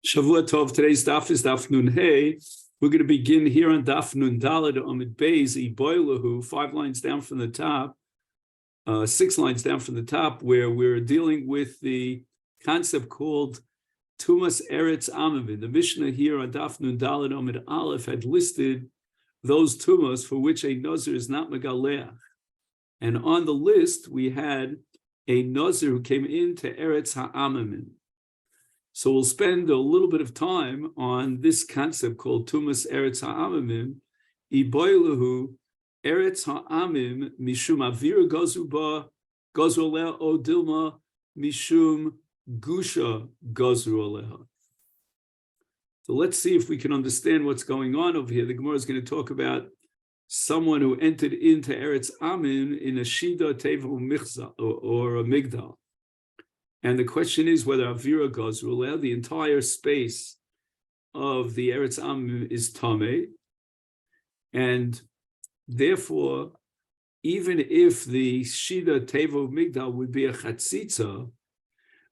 Shavua Tov. Today's daf is daf Nun Hey. We're going to begin here on daf Nun Daled Amid Beis Iboilahu, 5 lines down from the top, 6 lines down from the top, where we're dealing with the concept called Tumas Eretz Amavin. The Mishnah here on daf Nun Daled Amid Aleph had listed those tumas for which a Nazir is not megaleach, and on the list we had a Nazir who came into Eretz Ha'amavin. So we'll spend a little bit of time on this concept called Tumas Eretz Ha'amim, Iboilahu Eretz Ha'amim Mishum Avira Gozuba Gozroleh O Dilma Mishum Gusha Gozroleh. So let's see if we can understand what's going on over here. The Gemara is going to talk about someone who entered into Eretz Amim in a Shida Tevu Michza or a Migdal. And the question is whether Avira Gozruleh, the entire space of the Eretz Amim, is Tameh. And therefore, even if the Shida Tevo Migdal would be a Chatzitza,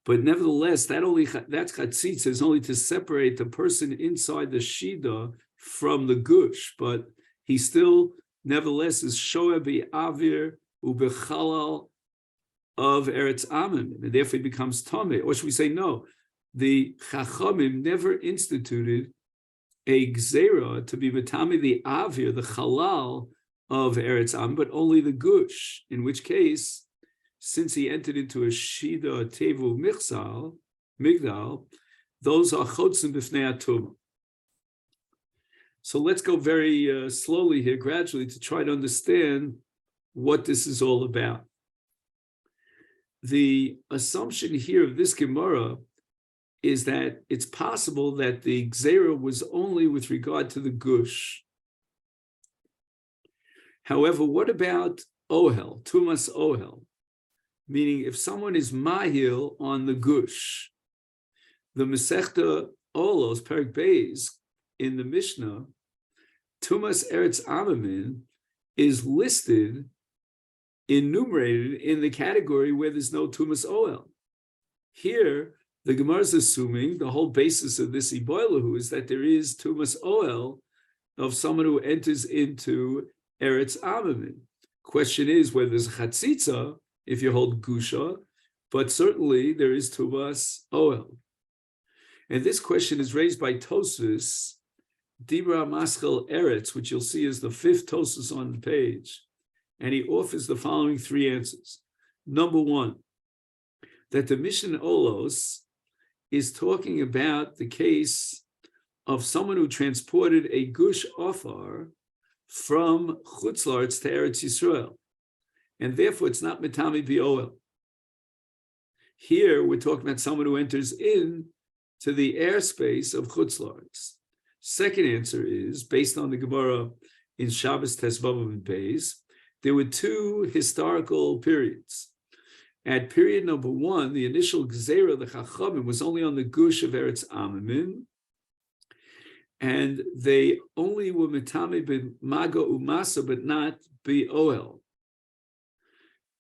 but nevertheless, that Chatzitza is only to separate the person inside the Shida from the Gush, but he still, nevertheless, is Shoah Avir Ubechalal of Eretz Amim, and therefore he becomes Tameh. Or should we say no? The Chachamim never instituted a Gzera to be Matami the Avir, the Chalal of Eretz Amim, but only the Gush, in which case, since he entered into a Shida Tevu Migdal, those are Chotzim B'fnei Atum. So let's go very slowly here, gradually, to try to understand what this is all about. The assumption here of this Gemara is that it's possible that the Gzera was only with regard to the Gush. However, what about Ohel, Tumas Ohel? Meaning, if someone is Mahil on the Gush, the Masechet Olos, Perek Beis, in the Mishnah, Tumas Eretz Amamin is listed, enumerated in the category where there's no Tumas Oel. Here, the Gemara is assuming the whole basis of this Iboilahu is that there is Tumas Oel of someone who enters into Eretz Amavin. Question is whether there's Chatzitza, if you hold Gusha, but certainly there is Tumas Oel. And this question is raised by Tosfos, Dibra Maschel Eretz, which you'll see is the 5th Tosfos on the page. And he offers the following 3 answers. Number 1, that the Mishnah Olos is talking about the case of someone who transported a Gush Ofar from Chutz La'aretz to Eretz Yisrael. And therefore, it's not Mitami B'Oel. Here, we're talking about someone who enters in to the airspace of Chutz La'aretz. Second answer is, based on the Gemara in Shabbos Tesvav and Beis, there were 2 historical periods. At period number 1, the initial Gzera, the Chachamim, was only on the Gush of Eretz Amimim, and they only were Mitame B'Maga Umasa, but not B'Oel.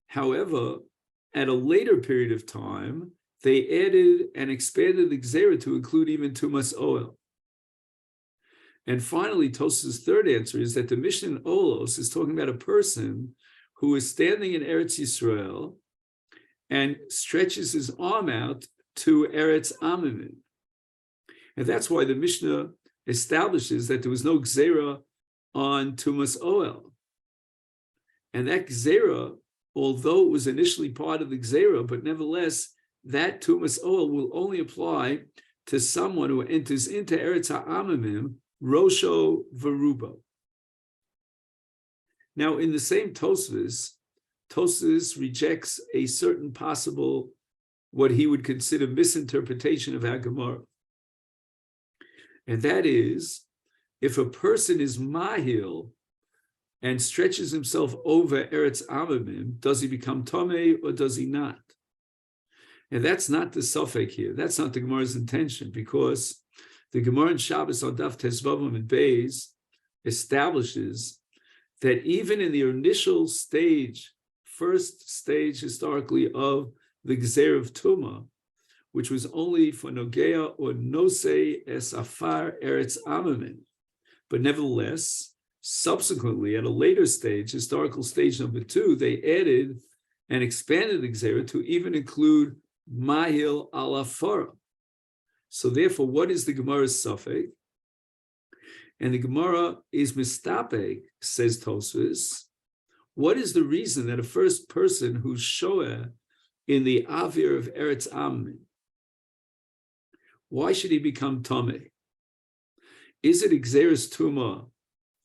However, at a later period of time, they added and expanded the Gzera to include even Tumas Oel. And finally, Tosfos' third answer is that the Mishnah in Olos is talking about a person who is standing in Eretz Yisrael and stretches his arm out to Eretz Amimim. And that's why the Mishnah establishes that there was no Gzera on Tumas Oel. And that Gzera, although it was initially part of the Gzera, but nevertheless, that Tumas Oel will only apply to someone who enters into Eretz Ha'amimim, Rosho Veruba. Now, in the same Tosfos rejects a certain possible, what he would consider misinterpretation of our Gemara. And that is, if a person is Mahil and stretches himself over Eretz Amimim, does he become Tomei or does he not? And that's not the suffix here. That's not the Gemara's intention, because the Gemara in Shabbos on Daf Tesvav and Beis establishes that even in the initial stage, first stage historically of the Gzer of Tumah, which was only for Nogea or Nosei es Afar Eretz Amamin. But nevertheless, subsequently, at a later stage, historical stage number 2, they added and expanded the Gzera to even include Mahil al Afara. So therefore, what is the Gemara's suffix? And the Gemara is mistapek, says Tosfos. What is the reason that a first person who's shoeh in the avir of Eretz Amin, why should he become tameh? Is it Gzeres Tuma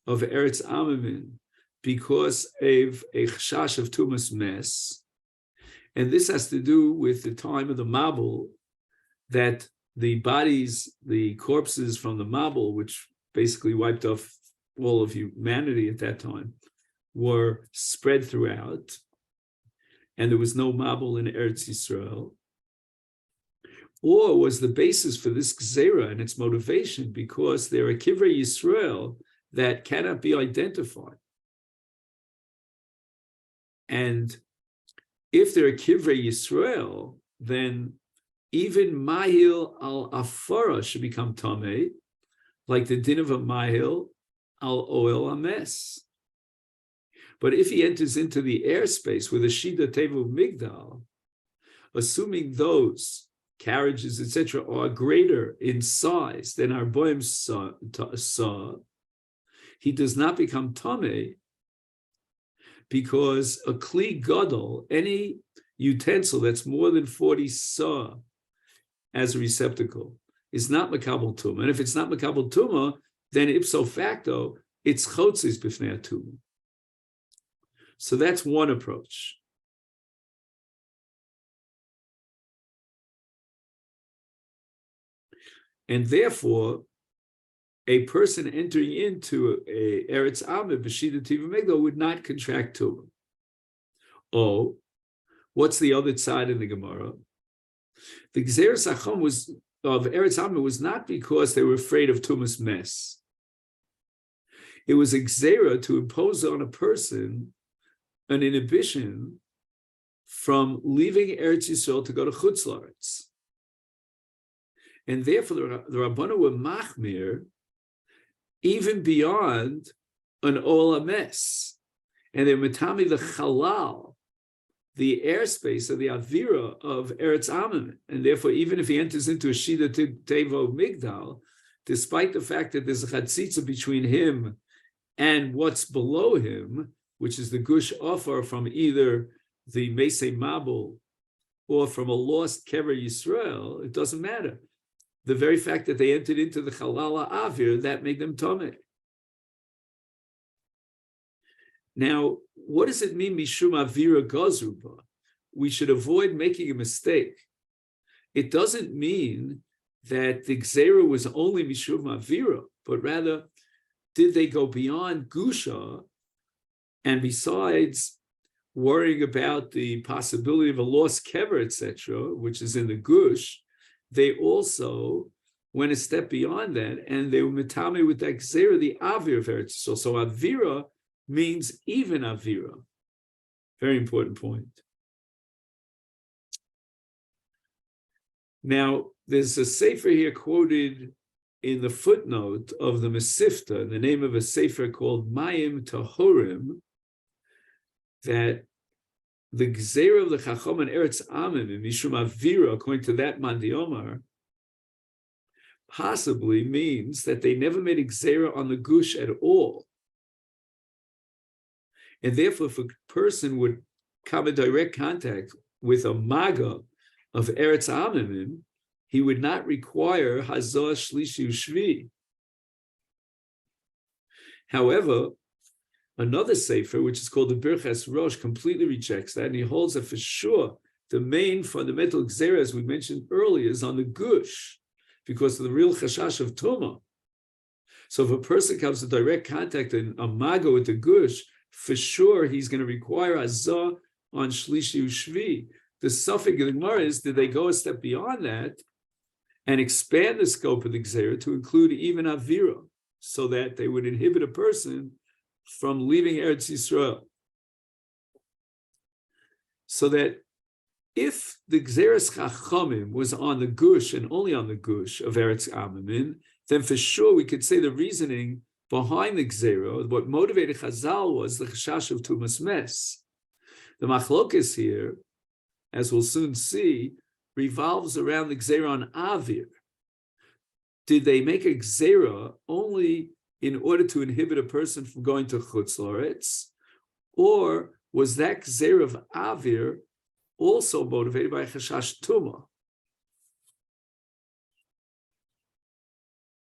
of Eretz Amin because of a chashash of Tumas Mes? And this has to do with the time of the Mabul, that the bodies, the corpses from the Mabul, which basically wiped off all of humanity at that time, were spread throughout, and there was no Mabul in Eretz Yisrael? Or was the basis for this Gzera and its motivation because there are Kivrei Yisrael that cannot be identified? And if there are Kivrei Yisrael, then even Mahil al Afara should become Tameh, like the din of a Mahil al Oel Ames. But if he enters into the airspace with a Shida Tevu Migdal, assuming those carriages, etc., are greater in size than our Boim saw, he does not become Tameh, because a Kli Gadol, any utensil that's more than 40 saw as a receptacle, is not Makabel Tumah. And if it's not Makabel Tumah, then ipso facto, it's Chotzis B'fnei Tumah. So that's one approach. And therefore, a person entering into a Eretz Amid, B'shida Tiva Migdal, would not contract Tumah. Oh, what's the other side in the Gemara? The Gzeres Achom of Eretz Amid was not because they were afraid of Tumas Mes. It was a Gzera to impose on a person an inhibition from leaving Eretz Yisrael to go to Chutz La'aretz. And therefore, the Rabbanu were machmir even beyond an Ol Ames. And they're mitami the Chalal, the airspace of the Avira of Eretz Amim. And therefore, even if he enters into a Shida Tevo Migdal, despite the fact that there's a chatzitza between him and what's below him, which is the Gush Ofar from either the Mesei Mabul or from a lost Kever Yisrael, it doesn't matter. The very fact that they entered into the Chalala Avir, that made them Tomei. Now, what does it mean, Mishum Avira Gazruba? We should avoid making a mistake. It doesn't mean that the Gzera was only Mishum Avira, but rather, did they go beyond Gusha? And besides worrying about the possibility of a lost kever, etc., which is in the Gush, they also went a step beyond that, and they were mitame with that Gzera, the Avir of Eretz Yisrael. So Avira means even Avira. Very important point. Now, there's a sefer here quoted in the footnote of the Masifta, the name of a sefer called Mayim Tahorim, that the Gzera of the Chacham and Eretz Amim and Mishum Avira, according to that Mandi Omar, possibly means that they never made a Gzera on the Gush at all. And therefore, if a person would come in direct contact with a Maga of Eretz Amim, he would not require Hazah Shlishi Ushvi. However, another sefer, which is called the Birchas Rosh, completely rejects that, and he holds that for sure the main fundamental Gzera, as we mentioned earlier, is on the Gush, because of the real Chashash of Tumah. So if a person comes in direct contact in a Maga with the Gush, for sure he's going to require Azah on Shlishi Ushvi. The suffix of the Gemara is, did they go a step beyond that and expand the scope of the Gzera to include even Avira, so that they would inhibit a person from leaving Eretz Yisrael? So that if the Gzeres Chachamim was on the gush and only on the gush of Eretz Amamin, then for sure we could say the reasoning behind the Gzera, what motivated Chazal was the Chashash of Tumas Mes. The Machlokes here, as we'll soon see, revolves around the Gzera on Avir. Did they make a Gzera only in order to inhibit a person from going to Chutz La'aretz? Or was that Gzera of Avir also motivated by Chashash Tumah?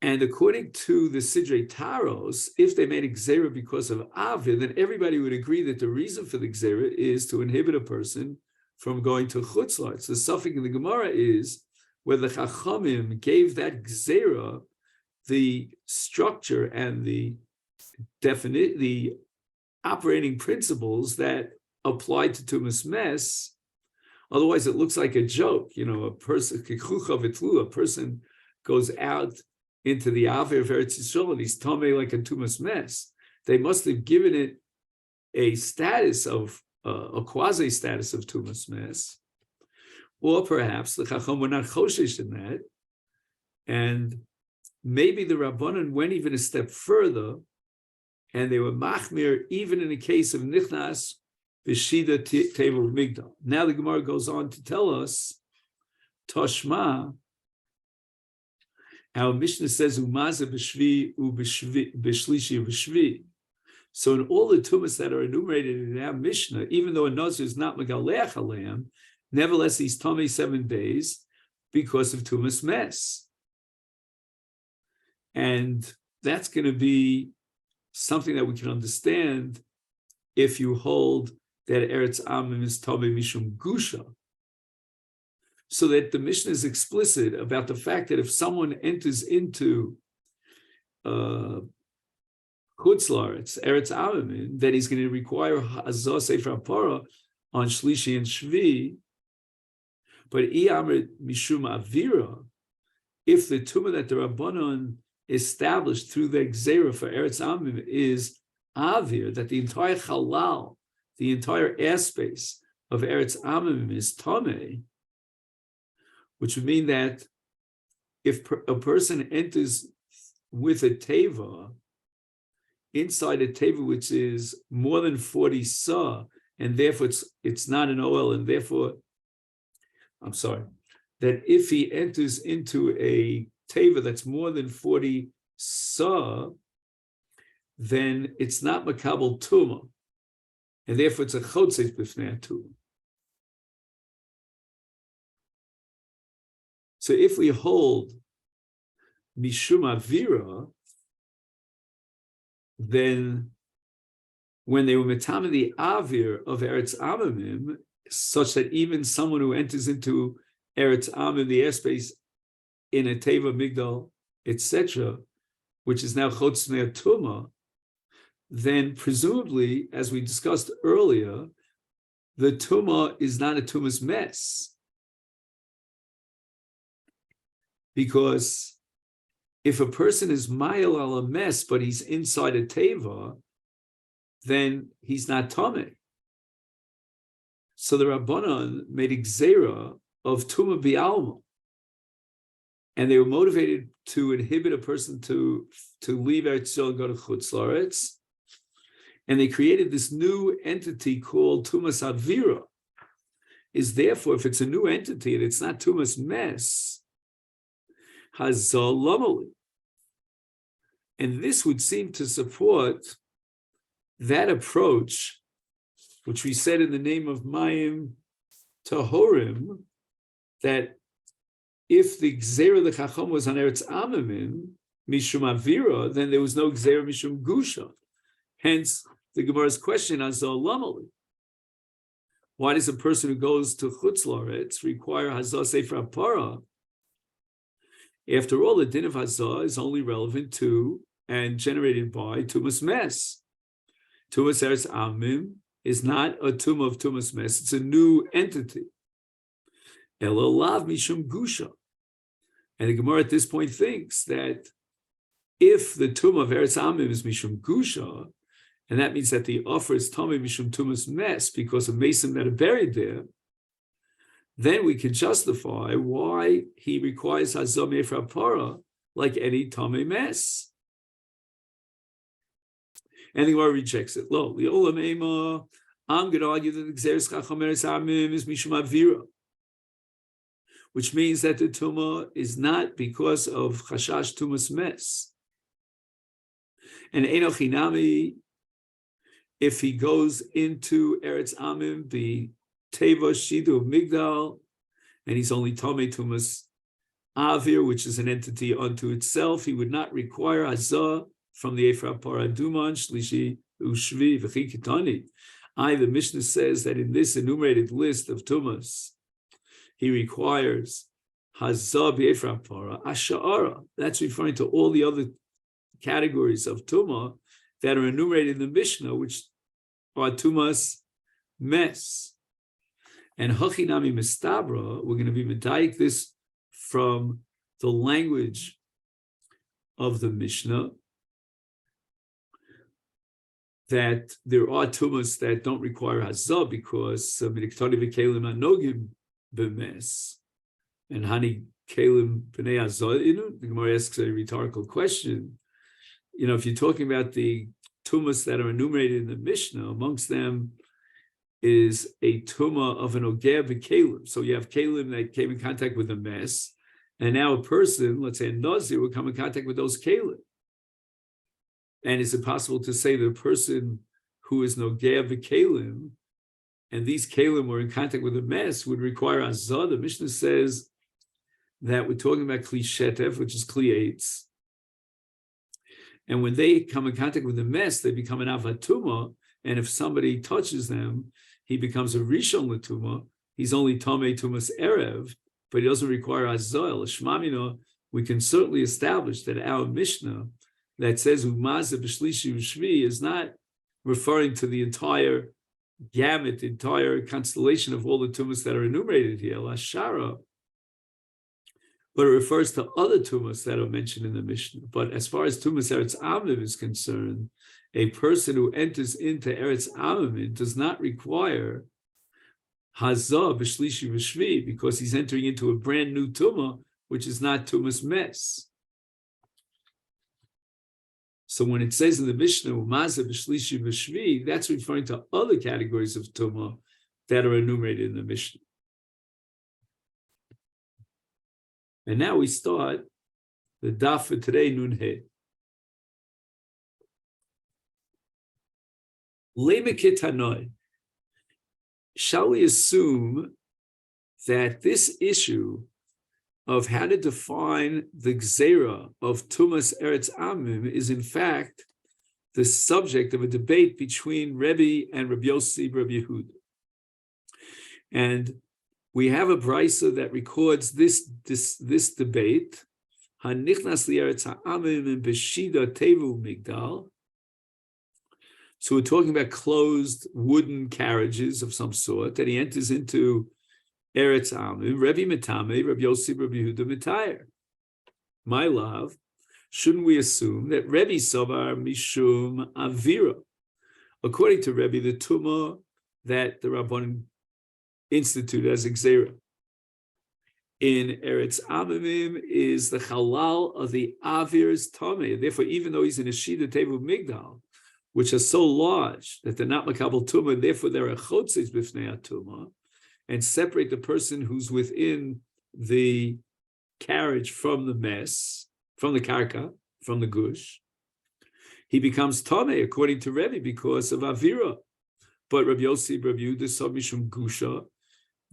And according to the Sidrei Taros, if they made a Gzera because of Avir, then everybody would agree that the reason for the Gzera is to inhibit a person from going to Chutz La'aretz. The suffix in the Gemara is whether the Chachamim gave that Gzera the structure and the operating principles that apply to Tumas Mes. Otherwise, it looks like a joke. A person goes out into the Avir of Eretz Yisrael and he's Tomei like a Tumas Mes. They must have given it a status of a quasi status of Tumas Mes, or perhaps the Chacham were not choshesh in that, and maybe the Rabbanan went even a step further, and they were machmir even in the case of Nichnas B'Shida Tevel Migdal. Now the Gemara goes on to tell us, Toshma, our Mishnah says, Umaza b'shvi b'shlishi b'shvi. So in all the tumas that are enumerated in our Mishnah, even though a Nazir is not megaleach aleim, nevertheless he's tamei 7 days because of tumas mes. And that's going to be something that we can understand if you hold that Eretz Amim is tamei mishum gusha. So that the Mishnah is explicit about the fact that if someone enters into Chutz La'aretz, Eretz Amim, then he's going to require Hazah Sefer Hapara on Shlishi and Shvi. But Iyamr Mishum Avira, if the Tumah that the Rabbanon established through the Gzera for Eretz Amim is Avir, that the entire Halal, the entire airspace of Eretz Amim is Tameh, which would mean that if a person enters with a teva, inside a teva which is more than 40 sa, and therefore it's not an oil, and therefore, that if he enters into a teva that's more than 40 sa, then it's not makabel tuma, and therefore it's a chotzeis b'fnei tuma. So if we hold Mishum Avira, then when they were metame the Avir of Eretz Amimim, such that even someone who enters into Eretz Amim, the airspace in a Teva Migdal, etc., which is now Chotz Nei Tuma, then presumably, as we discussed earlier, the Tuma is not a Tumas Mes. Because if a person is ma'il al a mes, but he's inside a teva, then he's not tameh. So the Rabbanan made a gzera of tumah bi'alma, and they were motivated to inhibit a person to leave Eretz Yisrael and go to Chutz La'aretz, and they created this new entity called tumas avira. Is therefore, if it's a new entity and it's not tumas mes, Hazal Lomali. And this would seem to support that approach, which we said in the name of Mayim Tahorim, that if the Gzera the Chacham was on Eretz Amimim, Mishum Avira, then there was no Gzera Mishum Gusha. Hence, the Gemara's question, Hazal Lomali. Why does a person who goes to Chutz La'aretz require Hazah Sefer Hapara? After all, the din of Hazah is only relevant to and generated by Tumas Mes. Tumas Eretz Amim is not a Tumah of Tumas Mes, it's a new entity. Elolav Mishum Gusha. And the Gemara at this point thinks that if the Tumah of Eretz Amim is Mishum Gusha, and that means that the offer is Tameh Mishum Tumas Mes because of Mason that are buried there, then we can justify why he requires hazah me'efra para like any tamei mess. And the Gemara rejects it. Lo, li'olam ema, I'm going to argue that the Gzeres Chacham Eretz Amim is mishum avira, which means that the tumah is not because of chashash tumas mes. And eno chinami, if he goes into Eretz Amim, the teva shidu migdal, and he's only tamei tumas avir, which is an entity unto itself, he would not require hazah from the Ephra Paraduman, Shlishi, Ushvi, V'chi Kitani. The Mishnah says that in this enumerated list of tumas, he requires Hazah B'Ephra Para, Asha'ara. That's referring to all the other categories of tumah that are enumerated in the Mishnah, which are tumas mes. And Hachinami Mistabra, we're going to be medayik this from the language of the Mishnah, that there are tumas that don't require hazah because midiktani v'kelim anogim b'mes and hani kelim b'nei hazah. The Gemara asks a rhetorical question. If you're talking about the tumas that are enumerated in the Mishnah, amongst them is a tuma of an ogeh v'kelim. So you have kelim that came in contact with a mess, and now a person, let's say a Nazir, will come in contact with those kelim. And is it possible to say the person who is nogea v'kelim, and these kelim were in contact with a mess, would require azah? The Mishnah says that we're talking about kli shetef, which is kli eitz. And when they come in contact with the mess, they become an avatuma. And if somebody touches them, he becomes a rishon l'tuma. He's only tamei tumas erev, but he doesn't require azah. L'shmamina, we can certainly establish that our Mishnah that says umaze b'shlishi u'shvi is not referring to the entire gamut, the entire constellation of all the tumas that are enumerated here, lashara, but it refers to other tumas that are mentioned in the Mishnah. But as far as tumas Eretz Amim is concerned, a person who enters into Eretz Amim does not require hazah b'shlishi u'shvi because he's entering into a brand new tumah, which is not tumas mes. So when it says in the Mishnah, Umaza b'shlishi v'shvi, that's referring to other categories of tumah that are enumerated in the Mishnah. And now we start the daf for today, Nun He. Lemekit hanoi. Shall we assume that this issue of how to define the gzeira of tumas Eretz Amim is in fact the subject of a debate between Rebbe and Rabbi Yossi, Rabbi Yehuda. And we have a brisa that records this debate. Hanichnas li'Eretz Amim and b'shida tevu migdal. So we're talking about closed wooden carriages of some sort that he enters into Eretz Amim, Rebbe Metame, Rabbi Yossi, Rabbi Yehuda Metayer. My love, shouldn't we assume that Rebbe Savar Mishum Avira? According to Rebbe, the Tumah that the Rabbanim instituted as Gzeira in Eretz Amimim is the Halal of the Avir's Tameh. Therefore, even though he's in a Shida Tevu Migdal, which are so large that they're not Makabal Tumah, and therefore they're a Chotzes B'fnei Tumah, and separate the person who's within the carriage from the mess, from the karka, from the gush, he becomes tameh according to Rebbe because of avira. But Rabbi Yossi, Rabbi Yehuda, Sabishum Gusha,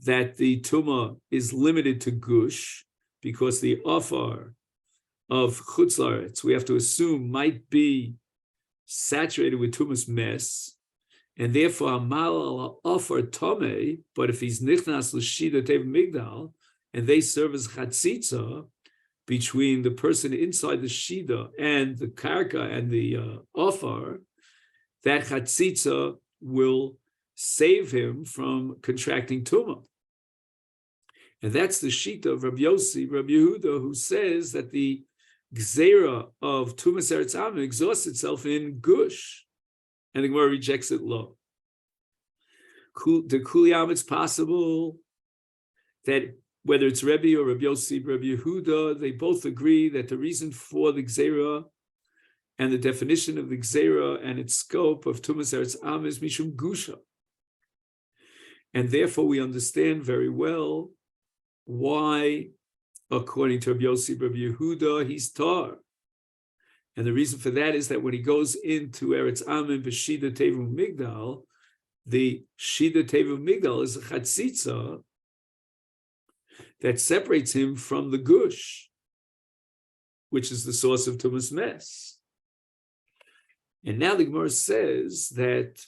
that the tumah is limited to gush because the offer of chutz la'aretz, we have to assume, might be saturated with tumas mess. And therefore, Amal offer Tomei, but if he's Nichnas L'Shida Tev Migdal, and they serve as Chatzitza between the person inside the Shida and the Karka and the offer, that Chatzitza will save him from contracting Tumah. And that's the Shita of Rabbi Yossi, Rabbi Yehuda, who says that the Gzeira of Tumas Eretz Amim exhausts itself in Gush. And the Gemara rejects it low. The Kuliyam, it's possible that whether it's Rebbe or Rabbi Yossi, Rabbi Yehuda, they both agree that the reason for the Gzeira and the definition of the Gzeira and its scope of Tumas Eretz Am is Mishum Gusha. And therefore we understand very well why, according to Rabbi Yossi, Rabbi Yehuda, he's Tar. And the reason for that is that when he goes into Eretz Am and B'Shida Tevu Migdal, the Shida Tevu Migdal is a chatzitza that separates him from the gush, which is the source of Tumas Mes. And now the Gemara says that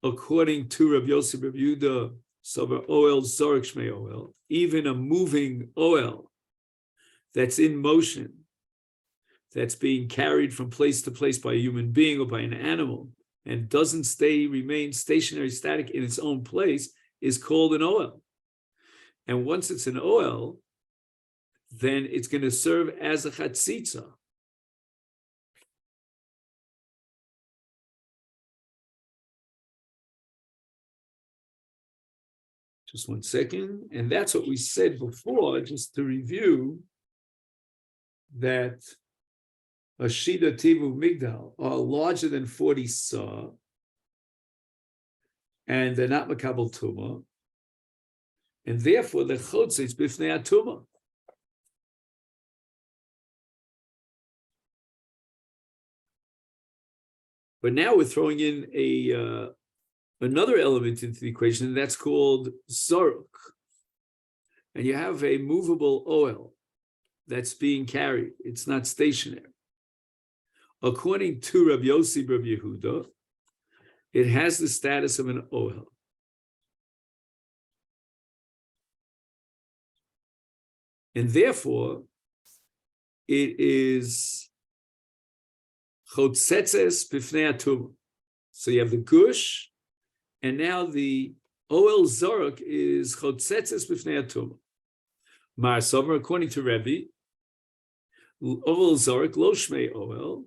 according to Rabbi Yossi, Rabbi Yehuda, Sober Oel Zorik Shmei Oel, even a moving Oel that's in motion, that's being carried from place to place by a human being or by an animal, and doesn't remain stationary, static in its own place, is called an Oel. And once it's an Oel, then it's going to serve as a chatzitza. Just 1 second. And that's what we said before, just to review, that a Shida Tevu Migdal are larger than 40 sa, and they're not Makabel Tumah, and therefore the Chotzes Bifnei Tumah. But now we're throwing in another element into the equation, and that's called Zoruk. And you have a movable oil that's being carried. It's not stationary. According to Rabbi Yossi, Rabbi Yehuda, it has the status of an oil. And therefore, it is Chotzetzes Bifnei Atumah. So you have the gush, and now the oil Zoruk is Chotzetzes Bifnei Atumah. Mar Sover, according to Rebbe, oil Zoruk lo Shmei oil,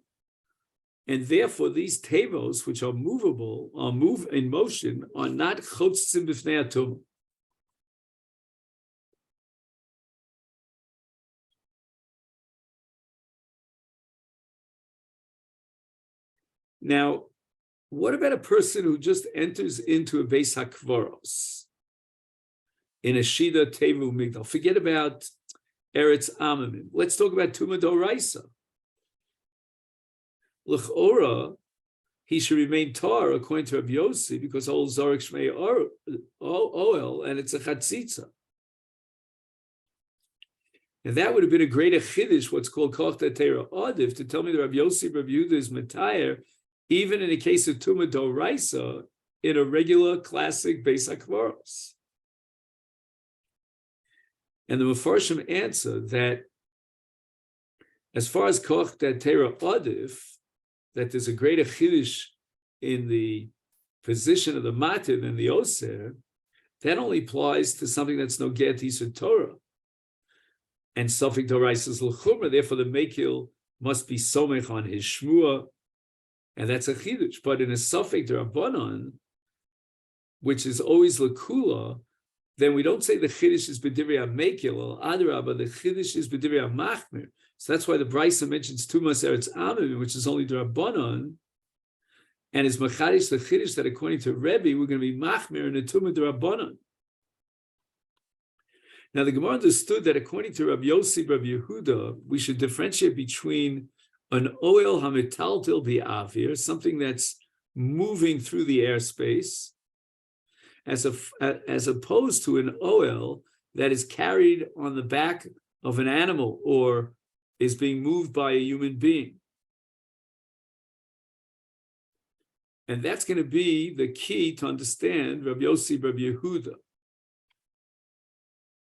and therefore these tevos, which are movable, are in motion, are not Chotzim Bifnei Atumah. Now, what about a person who just enters into a Beis HaKvaros in a Shida Tevu Migdal? Forget about Eretz Amamim. Let's talk about Tumah Doraisa. L'chora, he should remain tar according to Rabbi Yossi because all Zorik Shmei oil, and it's a chatzitza. And that would have been a greater chiddush, what's called koch tatera adiv, to tell me that Rabbi Yossi, Rabbi Yehuda is matayer, even in a case of Tumah Doraisa, in a regular classic Beis HaKvaros. And the Mefarshim answer that as far as koch tatera adiv, that there's a greater chiddush in the position of the matir than the oser, that only applies to something that's no get isur Torah. And Sofik Doraisa is l'chumra, therefore the mekil must be somech on his shmua, and that's a chiddush. But in a Sofik D'Rabbanan, which is always l'kula, then we don't say the chiddush is b'divrei ha-mekil, or adarabah, the chiddush is b'divrei ha-machmir. So that's why the Brisa mentions Tumas Eretz Amim, which is only D'Rabbanan, and is machadish the chiddush that according to Rebbe, we're going to be machmir in a Tumah D'Rabbanan. Now, the Gemara understood that according to Rabbi Yossi, Rabbi Yehuda, we should differentiate between an oil hamitaltil bi'avir, something that's moving through the airspace, as opposed to an oil that is carried on the back of an animal or is being moved by a human being. And that's going to be the key to understand Rabbi Yossi, Rabbi Yehuda.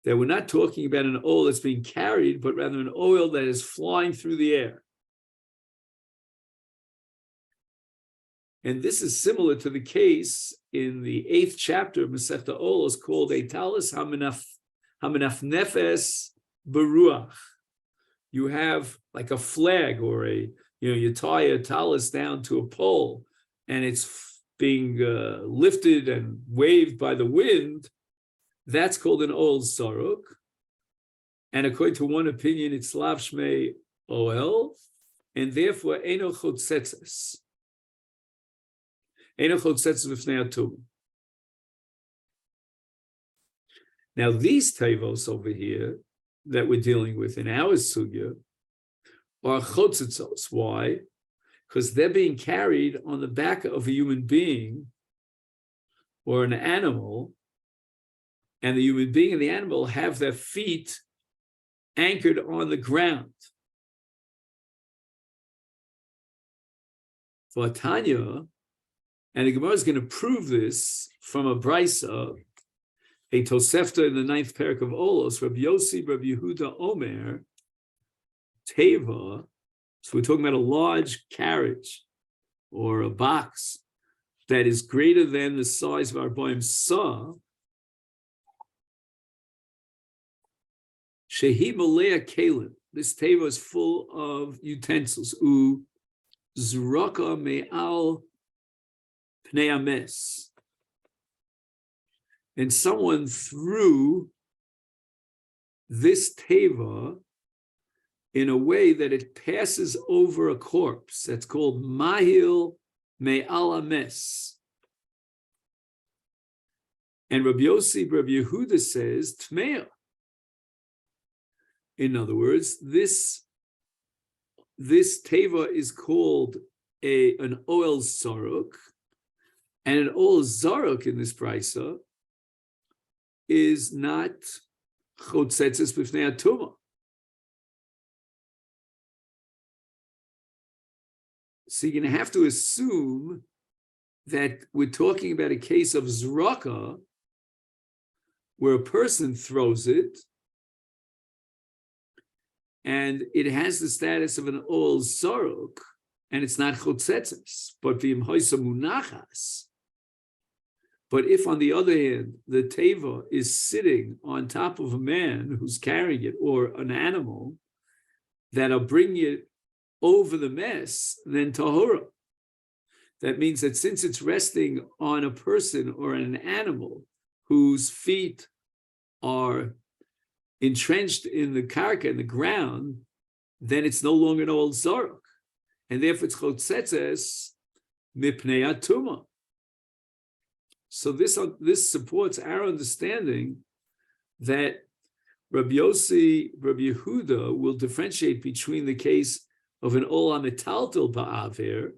That we're not talking about an oil that's being carried, but rather an oil that is flying through the air. And this is similar to the case in the 8th chapter of Masechet Olos called a talis hamanafnefes beruach. You have like a flag or you tie a talis down to a pole and it's being lifted and waved by the wind. That's called an Ol Zaruk. And according to one opinion, it's Lav Shmei Oel, and therefore Eino Chotzetzes. Eino Chotzetzes V'fnei Atum. Now, these Tevos over here that we're dealing with in our Sugya are Chotzetzos. Why? Because they're being carried on the back of a human being or an animal, and the human being and the animal have their feet anchored on the ground. For Tanya, and the Gemara is going to prove this from a brisa, a Tosefta in the 9th parak of Olos, Rabbi Yossi, Rabbi Yehuda Omer, Teva. So we're talking about a large carriage or a box that is greater than the size of our Boim Sa. Shehi Malea Kalim. This teva is full of utensils. U Zroka Me'al Pnei Ames. And someone threw this teva in a way that it passes over a corpse. That's called Mahil Me'al Ames. And Rabbi Yossi, Rabbi Yehuda says, Tmeah. In other words, this teva is called an oil zaruk, and an oil zaruk in this brisa is not chotzetzes b'fnei atuma. So you're going to have to assume that we're talking about a case of zraka, where a person throws it, and it has the status of an ol zaruk, and it's not chotzetzes, but v'im hoisa munachas. But if, on the other hand, the teva is sitting on top of a man who's carrying it, or an animal, that'll bring it over the mess, then tahora. That means that since it's resting on a person or an animal whose feet are entrenched in the karka, in the ground, then it's no longer an old zaruk, and therefore it's chotzetzes mipnei atuma. So this supports our understanding that Rabbi Yossi, Rabbi Yehuda will differentiate between the case of an olam metaltel ba'aver,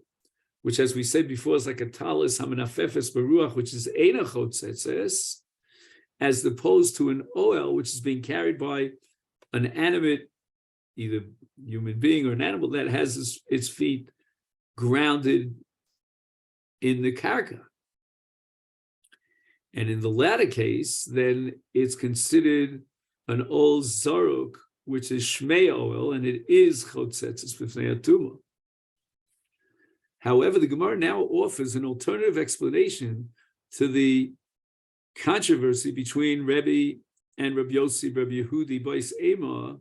which, as we said before, is like a talis hamanafefes baruach, which is eina chotzetzes, as opposed to an oel, which is being carried by an animate, either human being or an animal, that has its feet grounded in the karka. And in the latter case, then it's considered an ol zaruk, which is shmei oel, and it is chotzetzes b'fnei atuma. However, the Gemara now offers an alternative explanation to the controversy between Rebbe and Rabbi Yossi, Rabbi Yehudi, Bois Ema.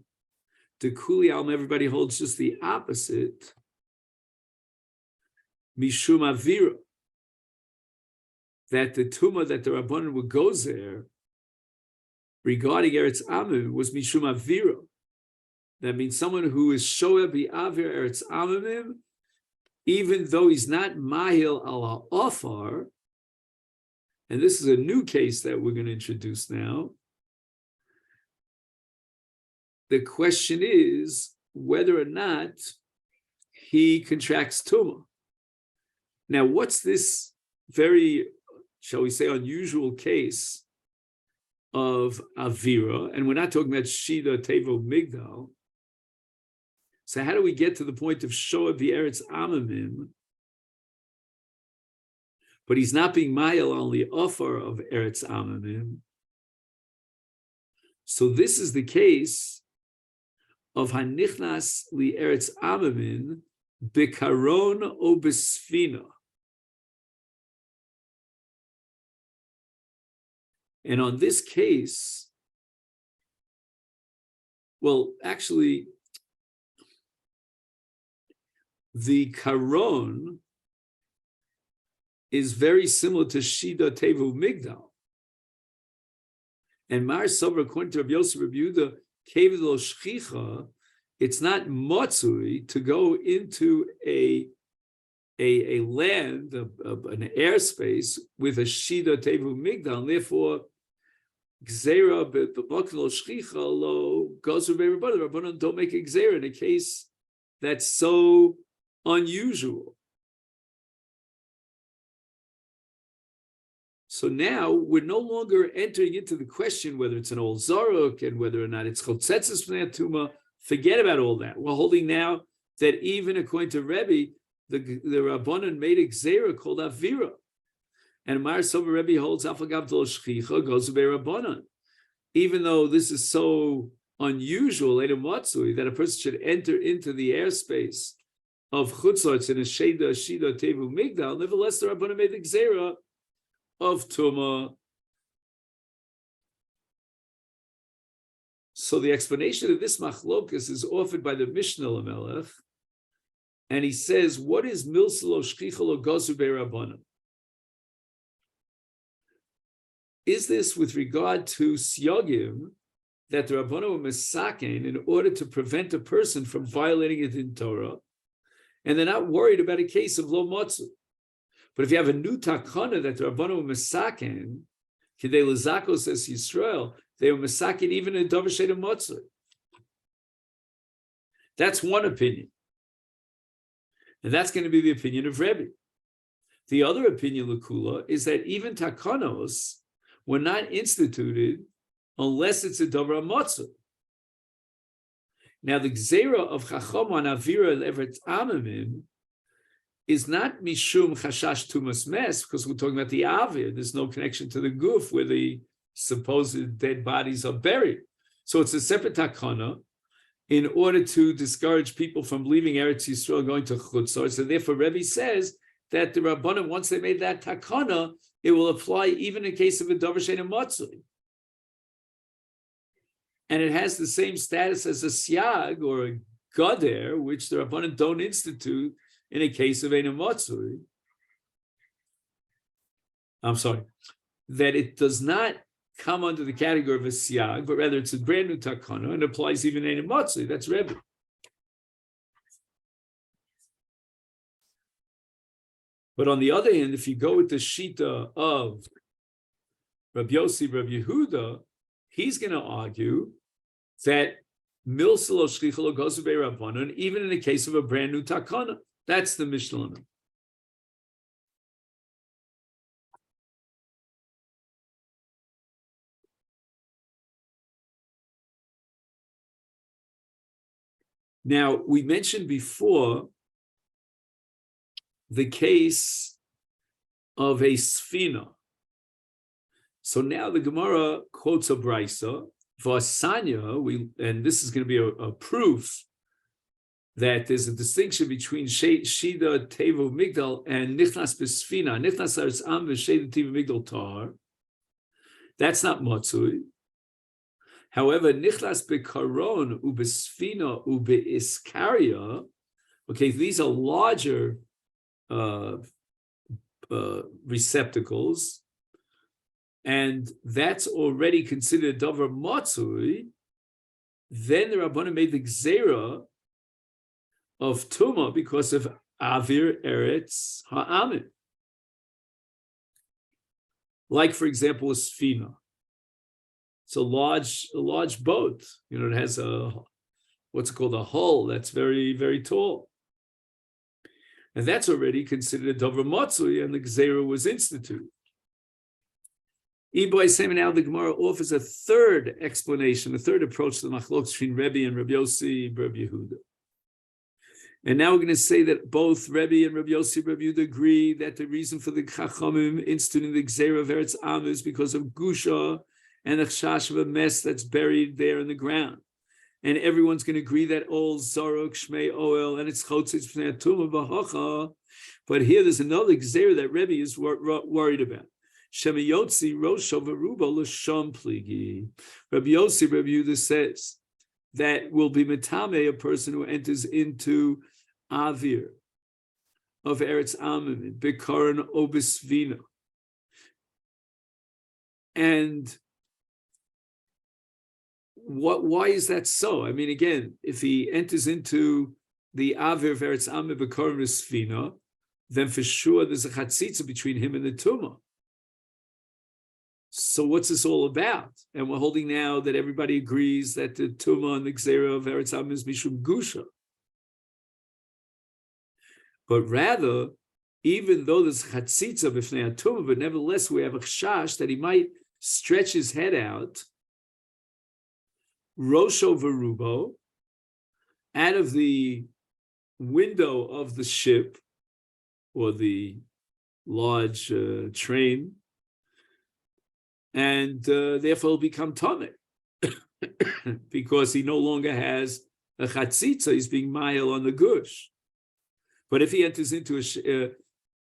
To Kuli Alm, everybody holds just the opposite. Mishum Avira. That the Tumah that the Rabbanan would go there regarding Eretz Amim was Mishum Avira. That means someone who is Shoah Bi'avir Eretz Amimim, even though he's not Mahil ala Ofar. And this is a new case that we're going to introduce now. The question is whether or not he contracts Tumah. Now, what's this very, shall we say, unusual case of Avira? And we're not talking about Shida, Tevo, Migdal. So how do we get to the point of Shoah B'Eretz Amimim? But he's not being Mayel on the offer of Eretz Amimim. So this is the case of Hanichnas li Eretz Amimim bekaron o besfina. And on this case, well, actually, the karon is very similar to Shida Tevu Migdal. And Mar Sober, according to Rabbi Yosef, Rabbi Yehuda, Keved lo shchicha, it's not motzui to go into a land, an airspace with a shida tevu migdal, and therefore gzera b'bakil lo shchicha lo goes with Rabbanan. Rabbanan don't make a gzera in a case that's so unusual. So now we're no longer entering into the question whether it's an old zaruk and whether or not it's chotzetzes from that tuma. Forget about all that. We're holding now that even according to Rebbe, the Rabbanan made a gzera called avira, and Mar Sober Rebbe holds afagav lo shchicha goes to be Rabbanan. Even though this is so unusual, that a person should enter into the airspace of chutzotz in a shida tevu migdal, nevertheless the Rabbanan made the gzera of Tumah. So the explanation of this machlokas is offered by the Mishnah Lamelech, and he says, what is milsalo shchichalo gozu be'rabbanan? Is this with regard to siyagim that the Rabbanan were mesaken in order to prevent a person from violating it in Torah, and they're not worried about a case of lo motzu? But if you have a new takana that the Rabbanan were mesaken, kidei lezakos says Yisrael, they were mesaken even in davar she'eino motzu. That's one opinion, and that's going to be the opinion of Rebbe. The other opinion, Lakula, is that even takanos were not instituted unless it's a davar motzu. Now, the gzera of chacham on avira le'everet amamim is not mishum chashash tumas mes, because we're talking about the avir. There's no connection to the guf where the supposed dead bodies are buried. So it's a separate takana in order to discourage people from leaving Eretz Yisrael going to chutzor. So therefore, Rebbe says that the Rabbanim, once they made that takana, it will apply even in case of a davar she'eino matzui. And it has the same status as a siag or a gader, which the Rabbanim don't institute in a case of eino matzui. I'm sorry, that it does not come under the category of a siag, but rather it's a brand new takana and applies even eino matzui. That's Rebbe. But on the other hand, if you go with the shita of Rabbi Yossi, Rabbi Yehuda, he's going to argue that milsalo shchichalo goes be Rabbanan, even in the case of a brand new takana. That's the Mishnah. Now, we mentioned before the case of a sfina. So now the Gemara quotes a brisa, Vasanya, and this is going to be a proof that there's a distinction between Shida Tevu Migdal and Nichnas Besfina. Nichnas Aretz Am v'Shida Tevu Migdal Tar. That's not Matzui. However, Nichnas Bekaron Ubesfina Ubeiskaria, okay, these are larger receptacles, and that's already considered Davar Matzui. Then the Rabbanan made the Gzera of Tumah because of Avir Eretz Ha'amim. Like, for example, a Sfina. It's a large boat. You know, it has what's called a hull that's very, very tall. And that's already considered a Davar Matzui, and the Gzera was instituted. Now the Gemara offers a third explanation, a third approach to the machlokes between Rebbe and Rabbi Yossi, Rabbi Yehuda. And now we're going to say that both Rebbe and Rabbi Yossi, Rabbi Yehuda agree that the reason for the Chachamim instituting the Gzera of Eretz Am is because of Gusha and the chash of a mess that's buried there in the ground. And everyone's going to agree that all Zarok, Shmei, Oel, and it's Chotzitz Pnei Tumah B'Hacha. But here there's another Gzera that Rebbe is worried about. Shemiyotzi Rosho Veruba L'Sham Pligi. Rabbi Yossi, Rabbi Yehuda says that will be metame, a person who enters into Avir of Eretz Amim, Bekaran Obisvina. And why is that so? I mean, again, if he enters into the Avir Veretz Ame B'Korim Sfina, then for sure there's a chatzitza between him and the Tumah. So what's this all about? And we're holding now that everybody agrees that the Tumah and the Gzera of Eretz Ame is Mishum Gusha. But rather, even though there's chatzitza b'fnei Tumah, but nevertheless we have a chash that he might stretch his head out, Rosho Verubo, out of the window of the ship or the large train, and therefore he'll become tameh because he no longer has a chatzitza. He's being mile on the gush. But if he enters into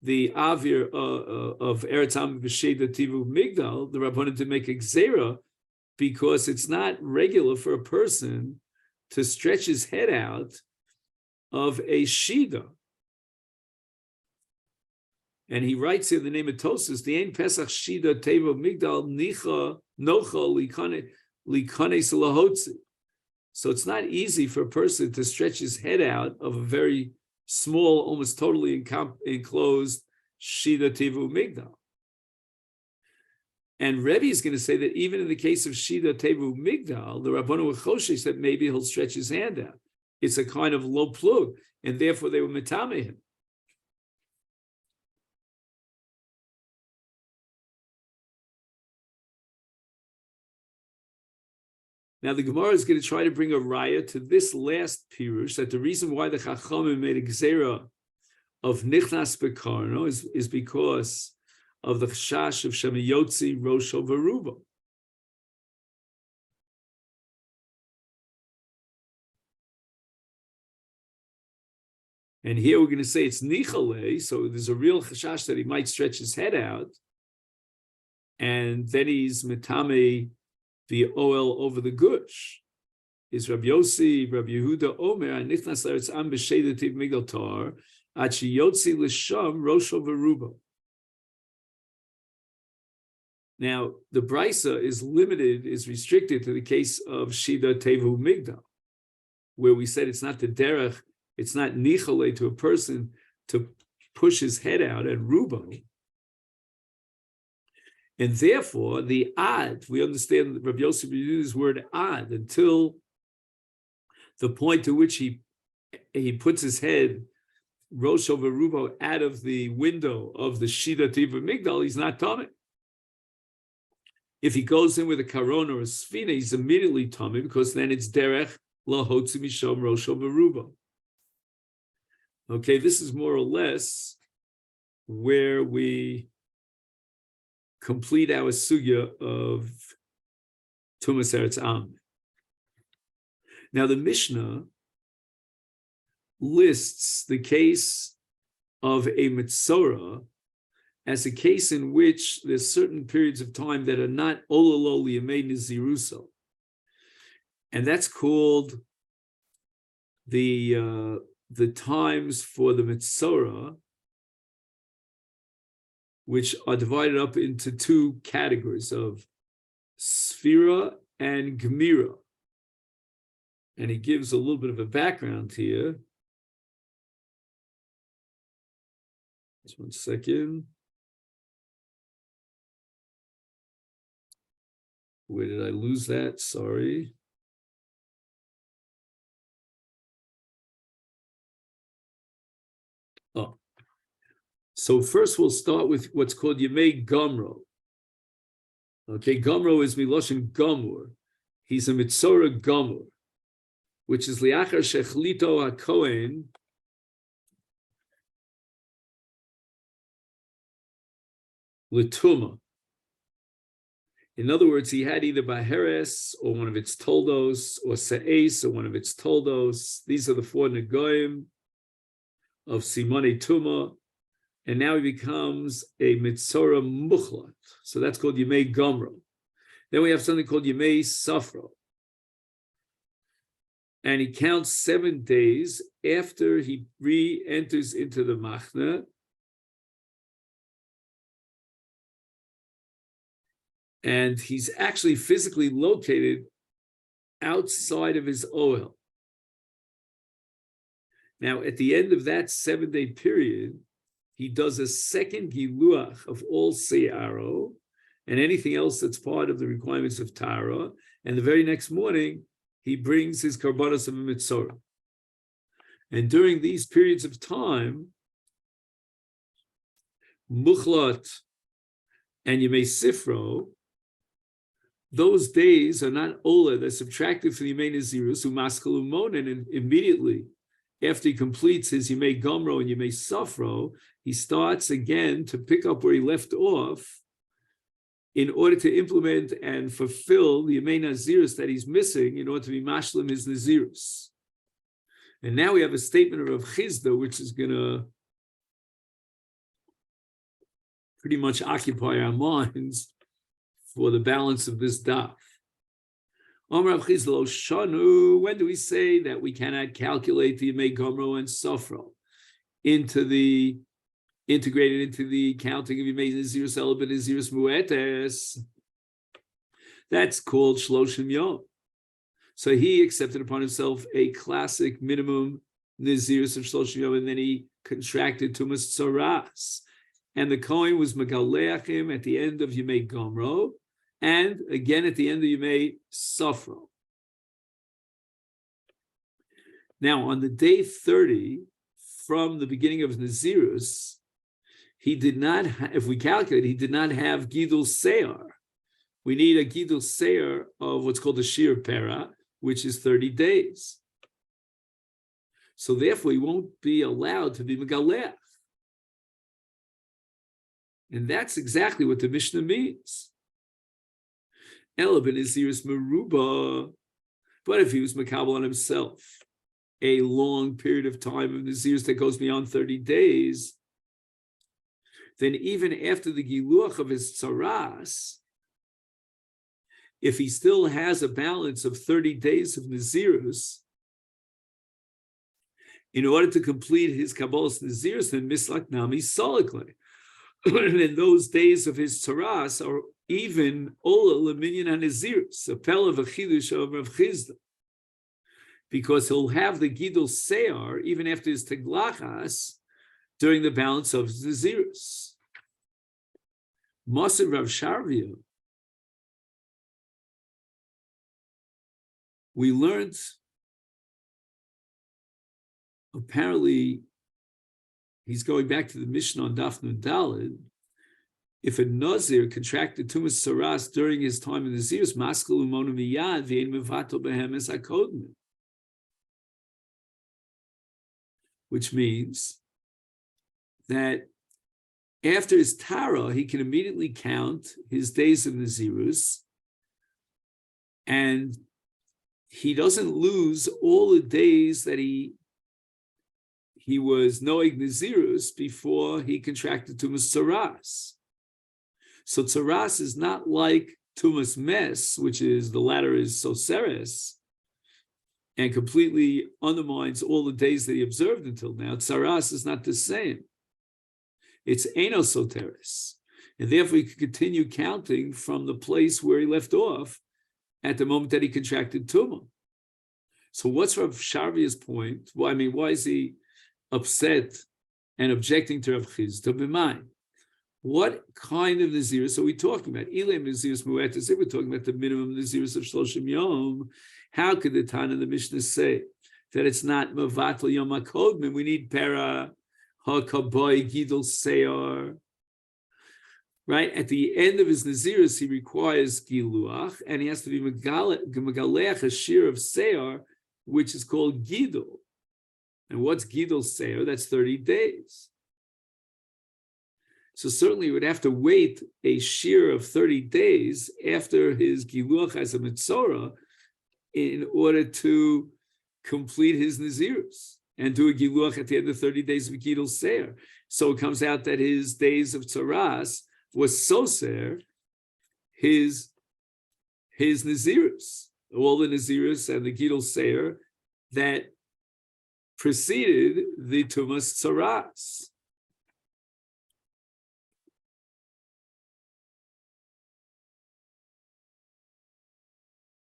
the avir of Eretz Ame B'Sheda Tivu Migdal, the Rabbanim to make a gzera, because it's not regular for a person to stretch his head out of a shida. And he writes in the name of Tosas, the Ein Pesach Shida Teva Migdal Nicha Nocha Likane Salahotzi. So it's not easy for a person to stretch his head out of a very small, almost totally enclosed Shida Teva Migdal. And Rebbe is going to say that even in the case of Shida Tevu Migdal, the Rabbanu Choshesh that maybe he'll stretch his hand out. It's a kind of low plug, and therefore they were metame him. Now the Gemara is going to try to bring a raya to this last pirush, that the reason why the Chachamim made a gzera of Nichnas Bekarno is because of the chash of Shemiyotzi Rosho Veruba. And here we're going to say it's Nichale, so there's a real chash that he might stretch his head out, and then he's Metame the oil over the gush. Is Rabbi Yossi, Rabbi Yehuda Omer, and Nichnas Eretz Am B'Sheda Tiv Migdal Tar, Achi Yotzi L'Sham Rosho Veruba. Now, the Brisa is restricted to the case of Shida Tevu Migdal, where we said it's not the derech, it's not nichale to a person to push his head out at rubo. And therefore, the ad, we understand that Rabbi Yosef uses the word ad until the point to which he puts his head, Rosh over rubo, out of the window of the Shida Tevu Migdal, he's not tameh. If he goes in with a karon or a sfina, he's immediately tummy, because then it's derech lahotzi mishom rosho beruba. Okay, this is more or less where we complete our sugya of Tumas Eretz Am. Now the Mishnah lists the case of a mitzorah as a case in which there's certain periods of time that are not ololo liyamei niziruso. And that's called the times for the mitzorah, which are divided up into two categories of sphira and gemira. And he gives a little bit of a background here. Just 1 second. Where did I lose that? Sorry. Oh. So first we'll start with what's called Yemei Gomro. Okay, Gomro is Miloshin Gomur. He's a Mitzorah Gomur, which is Liachar Shechlito HaKohen L'Tuma. In other words, he had either Baheres or one of its Toldos, or Se'es or one of its Toldos. These are the 4 Negoim of Simone Tuma. And now he becomes a Mitzorah Muchlat. So that's called Yemei Gomro. Then we have something called Yemei Safro. And he counts 7 days after he re-enters into the Machna. And he's actually physically located outside of his Ohel. Now, at the end of that 7-day period, he does a second giluach of all se'aro and anything else that's part of the requirements of Tara. And the very next morning, he brings his karbanos of a mitzorah. And during these periods of time, Muchlat and Yemei Sifro, those days are not Ola, they're subtracted from Yemei Nazirus, Umaskal Umonin, and immediately after he completes his Yemei Gomro and Yemei Safro, he starts again to pick up where he left off in order to implement and fulfill the Yemei Nazirus that he's missing in order to be Mashlim his Nazirus. And now we have a statement of Rav Chizda, which is going to pretty much occupy our minds for the balance of this daf. Rav Chizda lo shanu, when do we say that we cannot calculate the Yemei Gomro and Safro integrated into the counting of Yemei Nazirus Elabin Nazirus Muetes? That's called Shloshim Yom. So he accepted upon himself a classic minimum Nazirus of Shloshim Yom, and then he contracted Tumas Tzoras. And the Kohen was Megaleachim at the end of Yemei Gomro, and again at the end of Yemei Safro. Now, on the day 30, from the beginning of Nazirus, he did not, if we calculate, he did not have Gidul Seir. We need a Gidul Seir of what's called a Shir Pera, which is 30 days. So therefore, he won't be allowed to be Megaleach. And that's exactly what the Mishnah means. Ela ben Nazirus Meruba. But if he was Makabel on himself, a long period of time of Nazirus that goes beyond 30 days, then even after the Giluach of his Tzaras, if he still has a balance of 30 days of Nazirus, in order to complete his Kabbalah's Nazirus, then Mislak Nami Solikle. And in those days of his Tzaras are even Ola Leminyan HaNazirus, a Pel of a Chidush of Rav Chizda, because he'll have the Gidul Seir even after his Teglachas during the balance of his Nazirus. Masechet Rav Sharvia, we learned apparently. He's going back to the Mishnah on Daf Nun Daled. If a Nazir contracted Tumas Saras during his time in the Nazirus, Maskal Umonu Miyad V'ein Mevato Behem Es HaKodmin, which means that after his Tara, he can immediately count his days of Nazirus, and he doesn't lose all the days that he was Noeg Nazirus before he contracted Tumas Tzaras. So Tzaras is not like Tumas Mes, which is the latter is Soseres, and completely undermines all the days that he observed until now. Tzaras is not the same. It's Eino Soteres. And therefore he can continue counting from the place where he left off at the moment that he contracted Tumah. So what's Rav Sharvia's point? Well, I mean, why is he upset and objecting to Rav Chizda? B'may, what kind of Nazirus are we talking about? Ilem Nazirus Muetas, if we're talking about the minimum Nazirus of Shloshim Yom, how could the Tana and the Mishnah say that it's not Mavatal Yom HaKodmin? We need Pera HaKaboy Gidul Seir. Right? At the end of his Nazirus, he requires Giluach, and he has to be Megaleach, a shear of Seir, which is called Gidul. And what's Gidul Seir? That's 30 days. So certainly he would have to wait a shear of 30 days after his Giluach as a Mitzorah in order to complete his Nazirus and do a Giluach at the end of 30 days of Gidul Seir. So it comes out that his days of Tzaras was Soser, his Nazirus, all the Nazirus and the Gidul Seir that preceded the Tumas Tzaras.